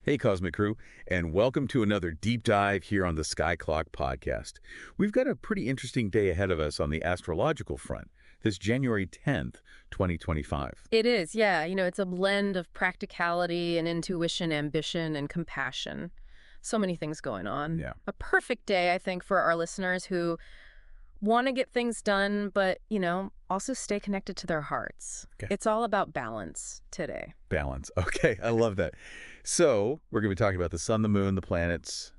Hey, Cosmic Crew, and welcome to another deep dive here on the Sky Clock podcast. We've got a pretty interesting day ahead of us on the astrological front, this January 10th, 2025. It is, yeah. It's a blend of practicality and intuition, ambition, and compassion. So many things going on. Yeah. A perfect day, I think, for our listeners who want to get things done, but, also stay connected to their hearts. Okay. It's all about balance today. Balance. Okay, I love that. So we're going to be talking about the sun, the moon, the planets,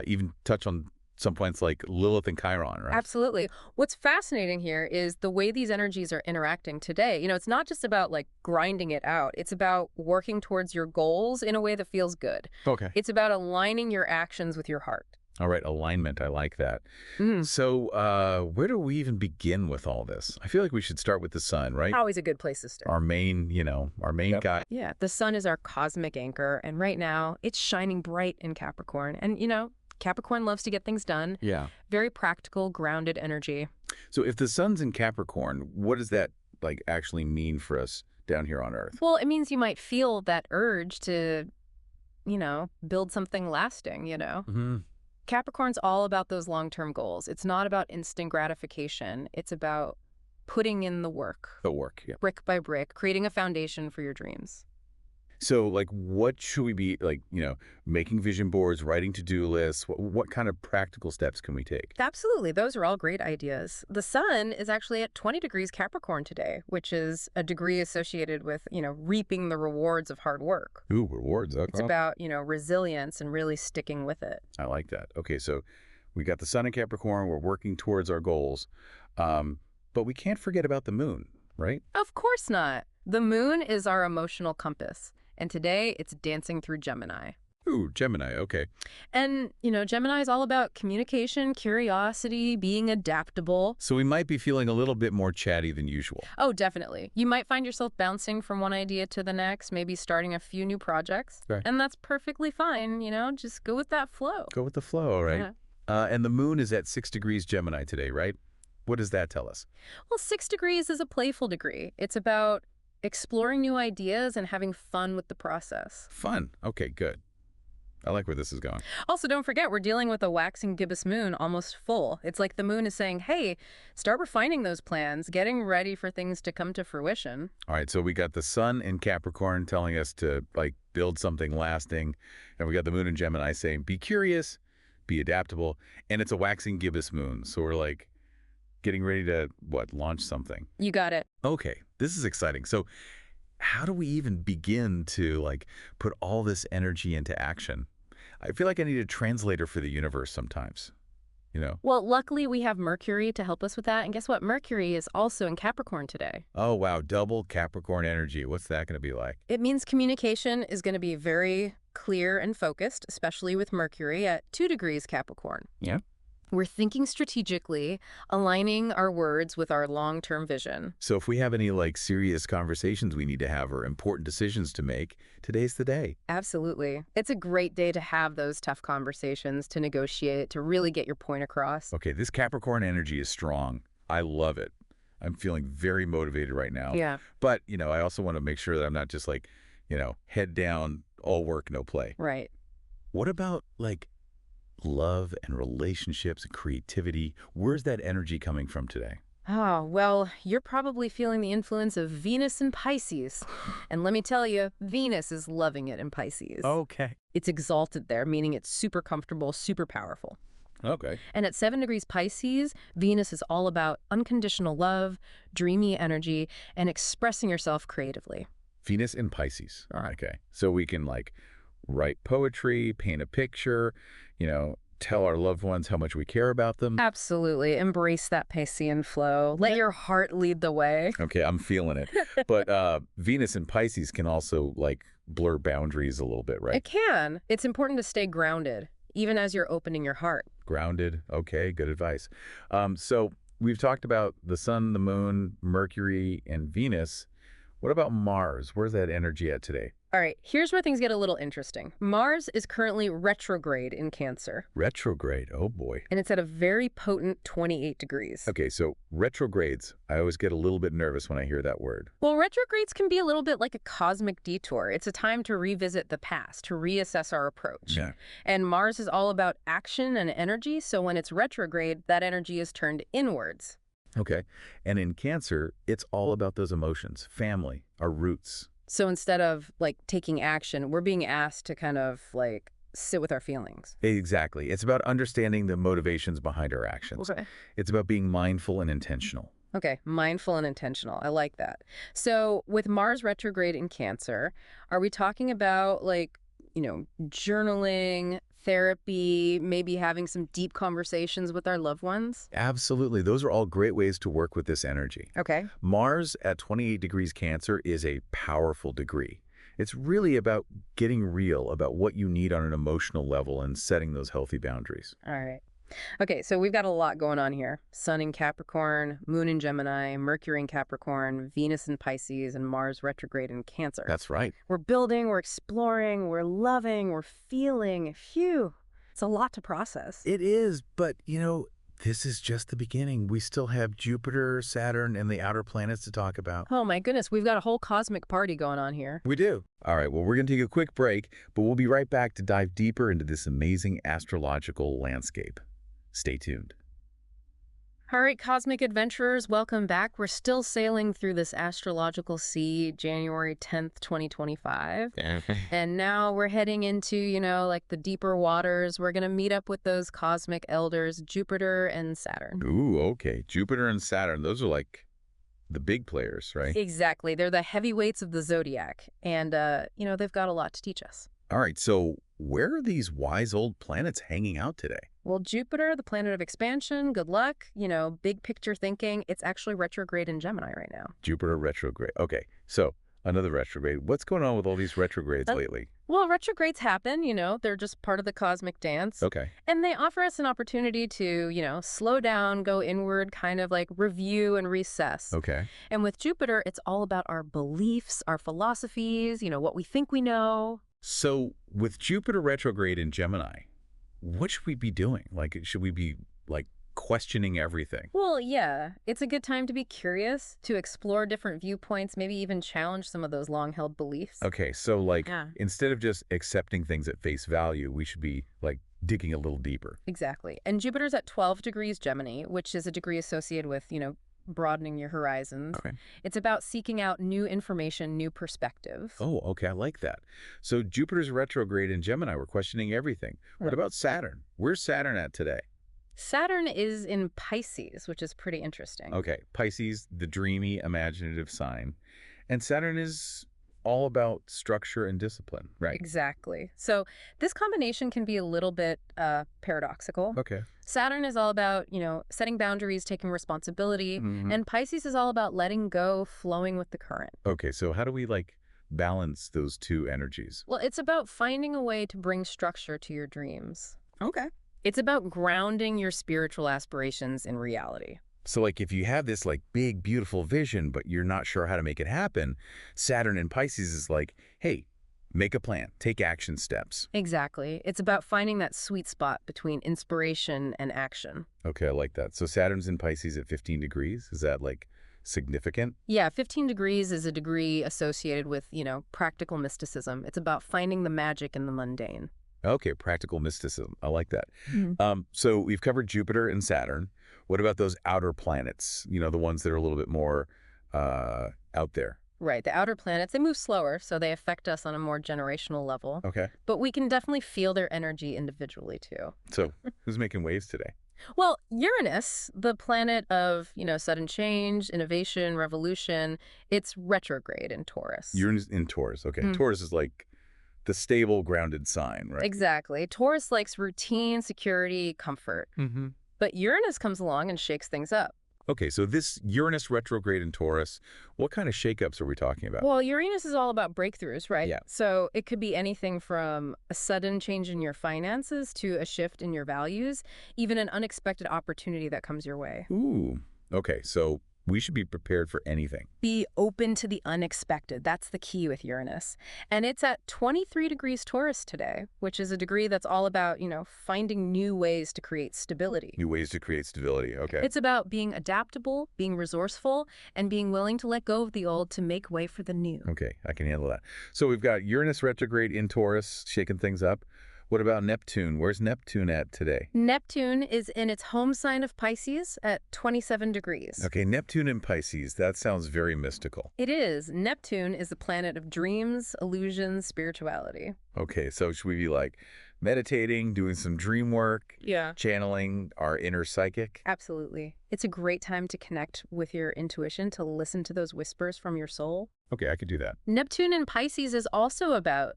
even touch on some planets like Lilith and Chiron, right? Absolutely. What's fascinating here is the way these energies are interacting today. It's not just about grinding it out. It's about working towards your goals in a way that feels good. Okay. It's about aligning your actions with your heart. All right, alignment. I like that. So where do we even begin with all this? I feel like we should start with the sun, right? Always a good place to start. Our main guy. Yeah, the sun is our cosmic anchor, and right now it's shining bright in Capricorn. And, Capricorn loves to get things done. Yeah. Very practical, grounded energy. So if the sun's in Capricorn, what does that actually mean for us down here on Earth? Well, it means you might feel that urge to, build something lasting, Mm-hmm. Capricorn's all about those long-term goals. It's not about instant gratification. It's about putting in the work. The work, yeah. Brick by brick, creating a foundation for your dreams. So what should we be making vision boards, writing to-do lists? What kind of practical steps can we take? Absolutely. Those are all great ideas. The sun is actually at 20 degrees Capricorn today, which is a degree associated with, reaping the rewards of hard work. Ooh, rewards. Okay. It's about, resilience and really sticking with it. I like that. Okay, so we got the sun in Capricorn. We're working towards our goals. But we can't forget about the moon, right? Of course not. The moon is our emotional compass. And today it's dancing through Gemini. Ooh, Gemini, okay. And, Gemini is all about communication, curiosity, being adaptable. So we might be feeling a little bit more chatty than usual. Oh, definitely. You might find yourself bouncing from one idea to the next, maybe starting a few new projects. Right. And that's perfectly fine, just go with that flow. Go with the flow, all right? Yeah. And the moon is at 6 degrees Gemini today, right? What does that tell us? Well, 6 degrees is a playful degree. It's about exploring new ideas and having fun with the process. Fun. Okay, good. I like where this is going. Also, don't forget, we're dealing with a waxing gibbous moon almost full. It's like the moon is saying, hey, start refining those plans, getting ready for things to come to fruition. All right, so we got the sun in Capricorn telling us to build something lasting, and we got the moon in Gemini saying be curious, be adaptable, and it's a waxing gibbous moon. So we're getting ready to launch something. You got it. Okay, this is exciting. So how do we even begin to put all this energy into action? I feel like I need a translator for the universe sometimes, Well, luckily we have Mercury to help us with that. And guess what? Mercury is also in Capricorn today. Oh, wow, double Capricorn energy. What's that going to be like? It means communication is going to be very clear and focused, especially with Mercury at 2 degrees Capricorn. Yeah. We're thinking strategically, aligning our words with our long-term vision. So if we have any serious conversations we need to have or important decisions to make, today's the day. Absolutely. It's a great day to have those tough conversations, to negotiate, to really get your point across. Okay, this Capricorn energy is strong. I love it. I'm feeling very motivated right now. Yeah. But, I also want to make sure that I'm not just head down, all work, no play. Right. What about love and relationships and creativity? Where's that energy coming from today? Oh, well, you're probably feeling the influence of Venus in Pisces. And let me tell you, Venus is loving it in Pisces. Okay. It's exalted there, meaning it's super comfortable, super powerful. Okay. And at 7 degrees Pisces, Venus is all about unconditional love, dreamy energy, and expressing yourself creatively. Venus in Pisces. All right. Okay. So we can write poetry, paint a picture, tell our loved ones how much we care about them. Absolutely. Embrace that Piscean flow. Let your heart lead the way. Okay, I'm feeling it. But Venus in Pisces can also blur boundaries a little bit, right? It can. It's important to stay grounded, even as you're opening your heart. Grounded. Okay, good advice. So we've talked about the sun, the moon, Mercury, and Venus. What about Mars? Where's that energy at today? All right, here's where things get a little interesting. Mars is currently retrograde in Cancer, Retrograde. Oh, boy. and it's at a very potent 28 degrees. Okay, so retrogrades. I always get a little bit nervous when I hear that word. Well, retrogrades can be a little bit like a cosmic detour. It's a time to revisit the past, to reassess our approach. Yeah. And Mars is all about action and energy, so when it's retrograde, that energy is turned inwards. Okay. And in Cancer, it's all about those emotions, family, our roots. So instead of like taking action, we're being asked to kind of like sit with our feelings. Exactly. It's about understanding the motivations behind our actions. Okay. It's about being mindful and intentional. Okay, mindful and intentional. I like that. So with Mars retrograde in Cancer, are we talking about like, journaling, therapy, maybe having some deep conversations with our loved ones? Absolutely. Those are all great ways to work with this energy. Okay. Mars at 28 degrees Cancer is a powerful degree. It's really about getting real about what you need on an emotional level and setting those healthy boundaries. All right. Okay, so we've got a lot going on here. Sun in Capricorn, Moon in Gemini, Mercury in Capricorn, Venus in Pisces, and Mars retrograde in Cancer. That's right. We're building, we're exploring, we're loving, we're feeling. Phew. It's a lot to process. It is, but, this is just the beginning. We still have Jupiter, Saturn, and the outer planets to talk about. Oh my goodness, we've got a whole cosmic party going on here. We do. All right, well, we're going to take a quick break, but we'll be right back to dive deeper into this amazing astrological landscape. Stay tuned. All right, cosmic adventurers, welcome back. We're still sailing through this astrological sea, January 10th, 2025. And now we're heading into, like the deeper waters. We're going to meet up with those cosmic elders, Jupiter and Saturn. Ooh, okay. Jupiter and Saturn, those are like the big players, right? Exactly. They're the heavyweights of the zodiac. And, they've got a lot to teach us. All right, so where are these wise old planets hanging out today? Well, Jupiter, the planet of expansion, good luck, big picture thinking, it's actually retrograde in Gemini right now. Jupiter retrograde. Okay, so another retrograde. What's going on with all these retrogrades lately? Well, retrogrades happen, they're just part of the cosmic dance. Okay. And they offer us an opportunity to, slow down, go inward, kind of like review and reassess. Okay. And with Jupiter, it's all about our beliefs, our philosophies, what we think we know. So with Jupiter retrograde in Gemini, what should we be doing? Like, should we be, questioning everything? Well, yeah, it's a good time to be curious, to explore different viewpoints, maybe even challenge some of those long-held beliefs. Okay, so, Yeah. instead of just accepting things at face value, we should be, digging a little deeper. Exactly. And Jupiter's at 12 degrees Gemini, which is a degree associated with, broadening your horizons. Okay. It's about seeking out new information, new perspectives. Oh, okay, I like that. So Jupiter's retrograde in Gemini, we're questioning everything. What Right. about Saturn? Where's Saturn at today? Saturn is in Pisces, which is pretty interesting. Okay, Pisces, the dreamy, imaginative sign. And Saturn is all about structure and discipline, right? Exactly. So this combination can be a little bit paradoxical. Okay. Saturn is all about, setting boundaries, taking responsibility, Mhm. and Pisces is all about letting go, flowing with the current. Okay, so how do we, balance those two energies? Well, it's about finding a way to bring structure to your dreams. Okay. It's about grounding your spiritual aspirations in reality. So, if you have this, big, beautiful vision, but you're not sure how to make it happen, Saturn in Pisces is like, hey, make a plan, take action steps. Exactly. It's about finding that sweet spot between inspiration and action. Okay, I like that. So Saturn's in Pisces at 15 degrees. Is that, significant? Yeah, 15 degrees is a degree associated with, practical mysticism. It's about finding the magic in the mundane. Okay, practical mysticism. I like that. Mhm. So we've covered Jupiter and Saturn. What about those outer planets? The ones that are a little bit more out there. Right. The outer planets, they move slower, so they affect us on a more generational level. Okay. But we can definitely feel their energy individually, too. So who's making waves today? Well, Uranus, the planet of, sudden change, innovation, revolution, it's retrograde in Taurus. You're in Taurus. Okay. Mm. Taurus is the stable, grounded sign, right? Exactly. Taurus likes routine, security, comfort. Mm-hmm. But Uranus comes along and shakes things up. Okay, so this Uranus retrograde in Taurus, what kind of shakeups are we talking about? Well, Uranus is all about breakthroughs, right? Yeah. So it could be anything from a sudden change in your finances to a shift in your values, even an unexpected opportunity that comes your way. Ooh, okay, so We should be prepared for anything. Be open to the unexpected. That's the key with Uranus. And it's at 23 degrees Taurus today, which is a degree that's all about, finding new ways to create stability. New ways to create stability. Okay. It's about being adaptable, being resourceful, and being willing to let go of the old to make way for the new. Okay, I can handle that. So we've got Uranus retrograde in Taurus, shaking things up. What about Neptune? Where's Neptune at today? Neptune is in its home sign of Pisces at 27 degrees. Okay, Neptune in Pisces. That sounds very mystical. It is. Neptune is the planet of dreams, illusions, spirituality. Okay, so should we be like meditating, doing some dream work, channeling our inner psychic? Absolutely. It's a great time to connect with your intuition, to listen to those whispers from your soul. Okay, I could do that. Neptune in Pisces is also about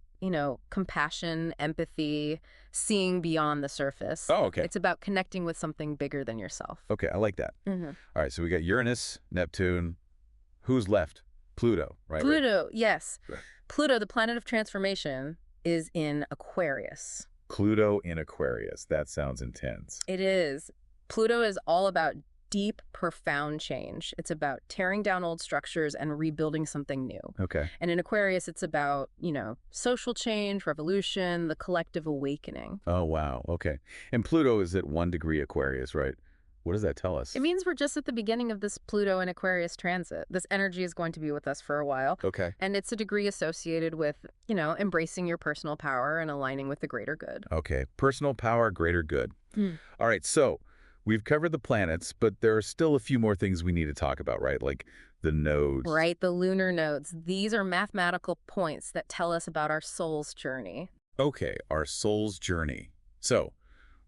compassion, empathy, seeing beyond the surface. Oh, okay. It's about connecting with something bigger than yourself. Okay, I like that. Mm-hmm. All right, so we got Uranus, Neptune. Who's left? Pluto, right? Pluto, yes. Right. Pluto, the planet of transformation, is in Aquarius. Pluto in Aquarius. That sounds intense. It is. Pluto is all about deep, profound change. It's about tearing down old structures and rebuilding something new. Okay. And in Aquarius, it's about, social change, revolution, the collective awakening. Oh, wow. Okay. And Pluto is at 1 degree Aquarius, right? What does that tell us? It means we're just at the beginning of this Pluto and Aquarius transit. This energy is going to be with us for a while. Okay. And it's a degree associated with, embracing your personal power and aligning with the greater good. Okay. Personal power, greater good. Mm. All right. So we've covered the planets, but there are still a few more things we need to talk about, right? Like the nodes. Right. The lunar nodes. These are mathematical points that tell us about our soul's journey. Okay. Our soul's journey. So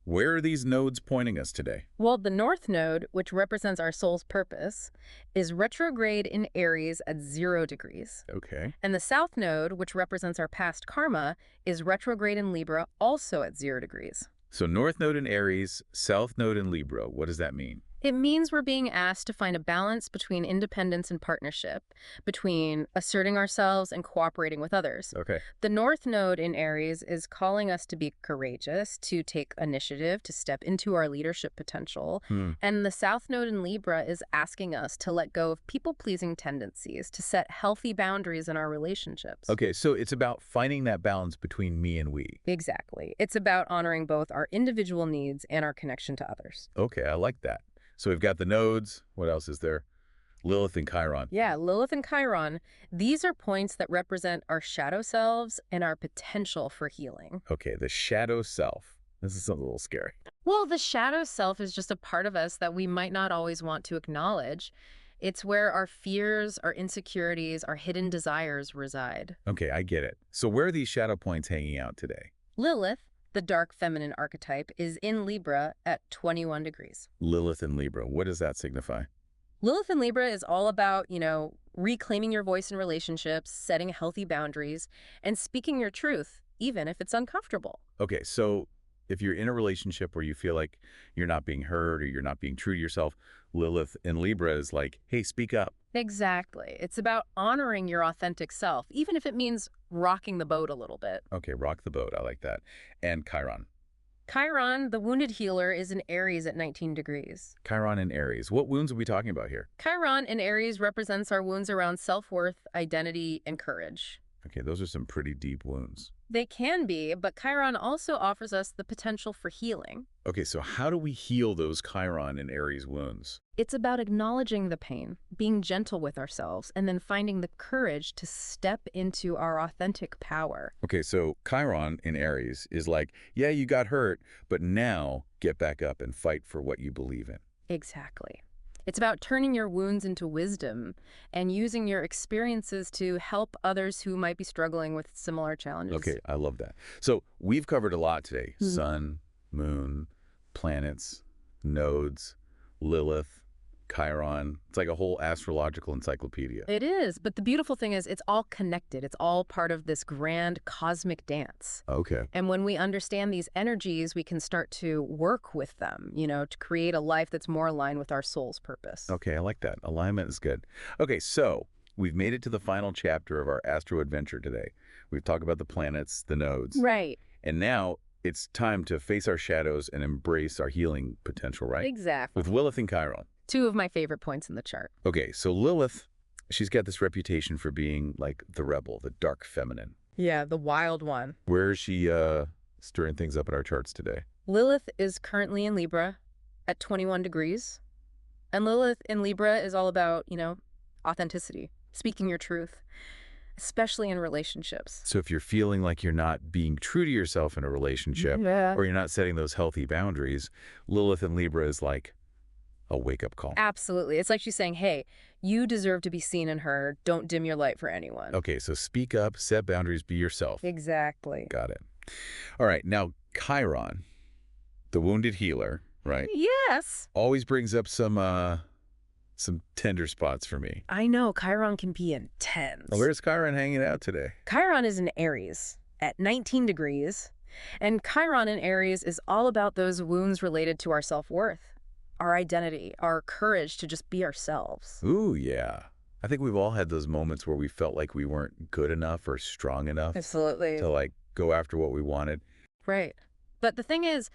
where are these nodes pointing us today? Well, the North Node, which represents our soul's purpose, is retrograde in Aries at 0 degrees. Okay. And the South Node, which represents our past karma, is retrograde in Libra, also at 0 degrees. So North Node in Aries, South Node in Libra. What does that mean? It means we're being asked to find a balance between independence and partnership, between asserting ourselves and cooperating with others. Okay. The North Node in Aries is calling us to be courageous, to take initiative, to step into our leadership potential. And the South Node in Libra is asking us to let go of people-pleasing tendencies, to set healthy boundaries in our relationships. Okay, so it's about finding that balance between me and we. Exactly. It's about honoring both our individual needs and our connection to others. Okay, I like that. So we've got the nodes. What else is there? Lilith and Chiron. Yeah, Lilith and Chiron. These are points that represent our shadow selves and our potential for healing. Okay, the shadow self. This is something a little scary. Well, the shadow self is just a part of us that we might not always want to acknowledge. It's where our fears, our insecurities, our hidden desires reside. Okay, I get it. So where are these shadow points hanging out today? Lilith, the dark feminine archetype, is in Libra at 21 degrees. Lilith and Libra. What does that signify? Lilith in Libra is all about, reclaiming your voice in relationships, setting healthy boundaries, and speaking your truth, even if it's uncomfortable. Okay, so if you're in a relationship where you feel like you're not being heard or you're not being true to yourself, Lilith in Libra is like, hey, speak up. Exactly. It's about honoring your authentic self, even if it means rocking the boat a little bit. Okay, rock the boat. I like that. And Chiron. Chiron, the wounded healer, is in Aries at 19 degrees. Chiron and Aries. What wounds are we talking about here? Chiron in Aries represents our wounds around self-worth, identity, and courage. Okay, those are some pretty deep wounds. They can be, but Chiron also offers us the potential for healing. Okay, so how do we heal those Chiron and Aries wounds? It's about acknowledging the pain, being gentle with ourselves, and then finding the courage to step into our authentic power. Okay, so Chiron in Aries is like, yeah, you got hurt, but now get back up and fight for what you believe in. Exactly. It's about turning your wounds into wisdom and using your experiences to help others who might be struggling with similar challenges. Okay, I love that. So we've covered a lot today. Sun, moon, planets, nodes, Lilith, Chiron. It's like a whole astrological encyclopedia. It is, but the beautiful thing is it's all connected. It's all part of this grand cosmic dance. Okay. And when we understand these energies, we can start to work with them, to create a life that's more aligned with our soul's purpose. Okay, I like that. Alignment is good. Okay, so we've made it to the final chapter of our astro adventure today. We've talked about the planets, the nodes. Right. And now it's time to face our shadows and embrace our healing potential, right? Exactly. With Lilith and Chiron. Two of my favorite points in the chart. Okay, so Lilith, she's got this reputation for being like the rebel, the dark feminine. Yeah, the wild one. Where is she stirring things up in our charts today? Lilith is currently in Libra at 21 degrees. And Lilith in Libra is all about, authenticity, speaking your truth, especially in relationships. So if you're feeling like you're not being true to yourself in a relationship, or you're not setting those healthy boundaries, Lilith in Libra is like a wake-up call. Absolutely. It's like she's saying, hey, you deserve to be seen and heard. Don't dim your light for anyone. Okay, so speak up, set boundaries, be yourself. Exactly. Got it. All right, now Chiron, the wounded healer, right? Yes. Always brings up some tender spots for me. I know. Chiron can be intense. Well, where's Chiron hanging out today? Chiron is in Aries at 19 degrees. And Chiron in Aries is all about those wounds related to our self-worth, our identity, our courage to just be ourselves. Ooh, yeah. I think we've all had those moments where we felt like we weren't good enough or strong enough Absolutely. to like go after what we wanted. Right. But the thing is,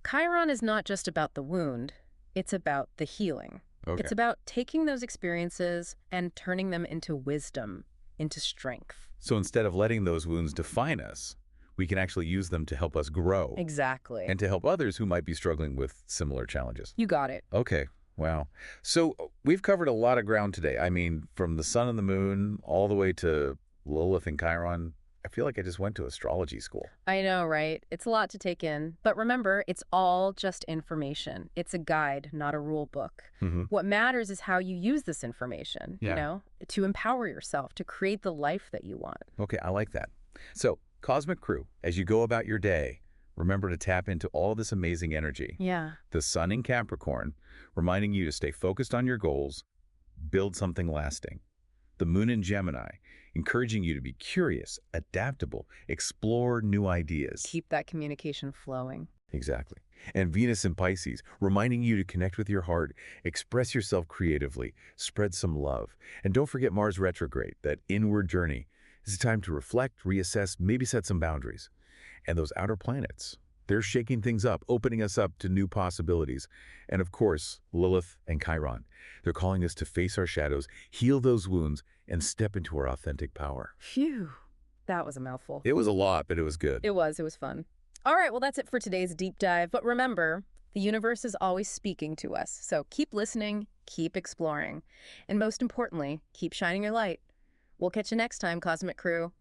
Chiron is not just about the wound, it's about the healing. Okay. It's about taking those experiences and turning them into wisdom, into strength. So instead of letting those wounds define us, we can actually use them to help us grow. Exactly. And to help others who might be struggling with similar challenges. You got it. Okay. Wow. So we've covered a lot of ground today. I mean, from the sun and the moon all the way to Lilith and Chiron. I feel like I just went to astrology school. I know, right? It's a lot to take in. But remember, it's all just information. It's a guide, not a rule book. What matters is how you use this information, to empower yourself, to create the life that you want. Okay, I like that. So, Cosmic Crew, as you go about your day, remember to tap into all this amazing energy. Yeah. The sun in Capricorn, reminding you to stay focused on your goals, build something lasting. The moon in Gemini, encouraging you to be curious, adaptable, explore new ideas. Keep that communication flowing. Exactly. And Venus in Pisces, reminding you to connect with your heart, express yourself creatively, spread some love. And don't forget Mars retrograde, that inward journey. It's time to reflect, reassess, maybe set some boundaries. And those outer planets, they're shaking things up, opening us up to new possibilities. And of course, Lilith and Chiron. They're calling us to face our shadows, heal those wounds, and step into our authentic power. Phew. That was a mouthful. It was a lot, but it was good. It was fun. All right, well, that's it for today's deep dive. But remember, the universe is always speaking to us. So keep listening, keep exploring. And most importantly, keep shining your light. We'll catch you next time, Cosmic Crew.